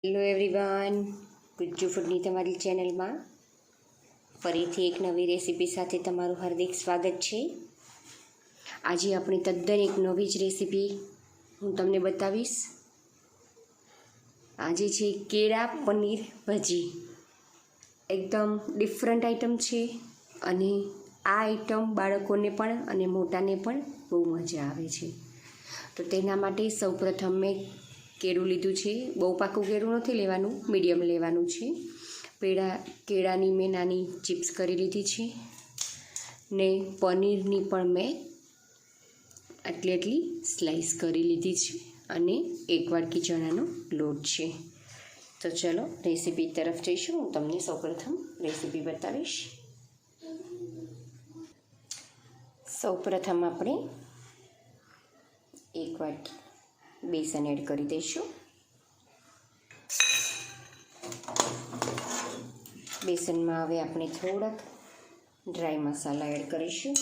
Hello everyone, ગુજ્જુફૂડની તમારી ચેનલમાં ફરીથી એક નવી રેસીપી સાથે તમારું હાર્દિક સ્વાગત છે। આજે આપણે તદ્દન એક નવી જ રેસીપી હું તમને બતાવીશ। આજે છે કેળા પનીર ભજી। એકદમ ડિફરન્ટ આઈટમ છે અને આ આઈટમ બાળકોને પણ અને મોટાને પણ બહુ મજા આવે છે। તો તેના માટે સૌપ્રથમ મેં કેળું લીધું છે। બહુ પાકું કેળું નથી લેવાનું, મીડિયમ લેવાનું છે। કેળાની મેં નાની ચિપ્સ કરી લીધી છે ને પનીરની પણ મેં આટલી સ્લાઈસ કરી લીધી છે અને એક વાટકી ચણાનો લોટ છે। તો ચલો રેસીપી તરફ જઈશું। હું તમને સૌપ્રથમ રેસીપી બતાવીશ। સૌપ્રથમ આપણે એક વાટકી બેસન એડ કરી દઈશું। બેસનમાં હવે આપણે થોડાક ડ્રાય મસાલા એડ કરીશું।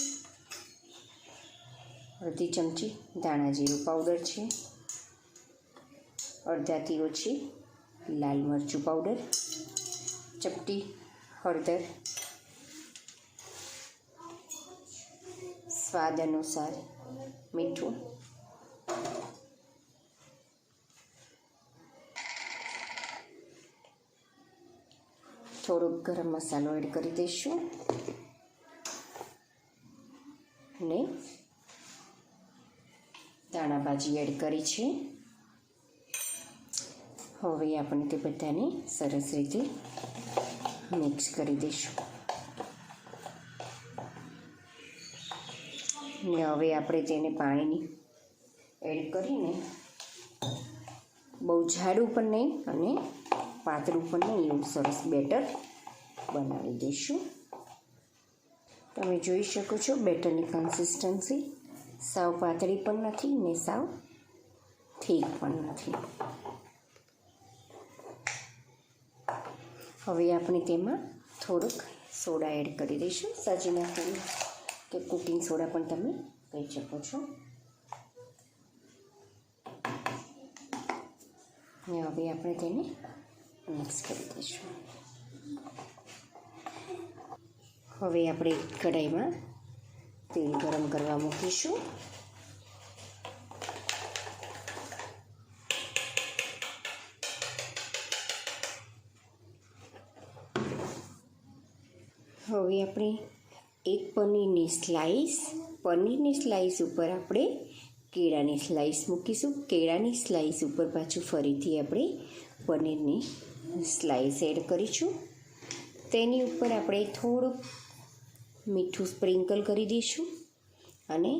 અડધી ચમચી ધાણા જીરું પાવડર છે, અડધાથી ઓછી લાલ મરચું પાવડર, ચપટી હળદર, સ્વાદ અનુસાર મીઠું, થોડોક ગરમ મસાલો એડ કરી દઈશું ને દાણા ભાજી એડ કરી છે। હવે આપણે તે બધાને સરસ રીતે મિક્સ કરી દઈશું ને હવે આપણે તેને પાણીની એડ કરીને બહુ જાડું પણ નહીં અને પાતળું પણ નહીં એવું સરસ બેટર બનાવી દઈશું। તમે જોઈ શકો છો બેટરની કન્સિસ્ટન્સી સાવ પાતળી પણ નથી ને સાવ ઠીક પણ નથી। હવે આપણે તેમાં થોડોક સોડા એડ કરી દઈશું, સાજી નાખીને કે કુકિંગ સોડા પણ તમે કહી શકો છો। ને હવે આપણે તેને મિક્સ કરી દઈશું। હવે આપણે કઢાઈમાં તેલ ગરમ કરવા મૂકીશું। હવે આપણે એક પનીરની સ્લાઈસ ઉપર આપણે કેળાની સ્લાઈસ મૂકીશું। કેળાની સ્લાઈસ ઉપર પાછું ફરીથી આપણે પનીરની સ્લાઈસ એડ કરીશું। તેની ઉપર આપણે થોડુંક મીઠું સ્પ્રિંકલ કરી દઈશું અને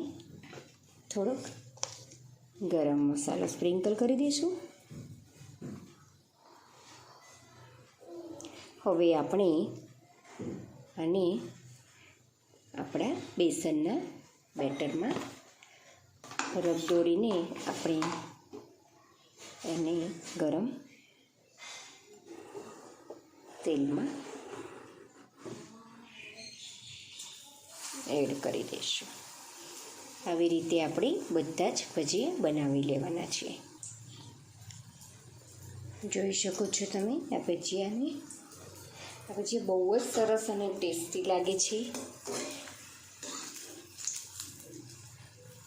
થોડોક ગરમ મસાલો સ્પ્રિંકલ કરી દઈશું। હવે આપણે આને આપણા બેસનના બેટરમાં રગદોળીને આપણે એને ગરમ તેલમાં એડ કરી દઈશું। આવી રીતે આપણે બધા જ ભજીયા બનાવી લેવાના છે। જોઈ શકો છો તમે આ ભજીયાને। આ ભજીયા બહુ જ સરસ અને ટેસ્ટી લાગે છે।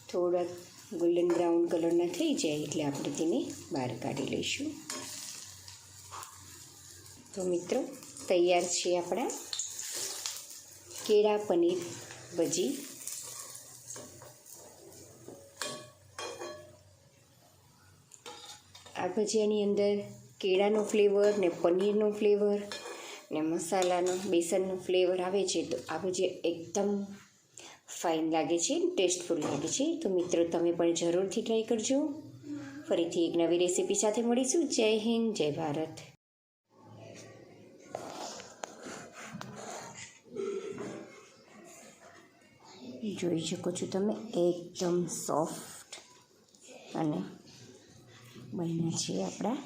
થોડાક ગોલ્ડન બ્રાઉન કલરના થઈ જાય એટલે આપણે તેને બહાર કાઢી લઈશું। તો મિત્રો તૈયાર છે આપણા કેળા પનીર ભજી। આ ભજીયાની અંદર કેળાનો ફ્લેવર ને પનીરનો ફ્લેવર ને મસાલાનો બેસનનો ફ્લેવર આવે છે। તો આ ભજીયા એકદમ ફાઇન લાગે છે, ટેસ્ટફુલ લાગે છે। તો મિત્રો તમે પણ જરૂરથી ટ્રાય કરજો। ફરીથી એક નવી રેસીપી સાથે મળીશું। જય હિન્દ, જય ભારત। જોઈ શકો છો તમે એકદમ સોફ્ટ અને બન્યા છે આપણા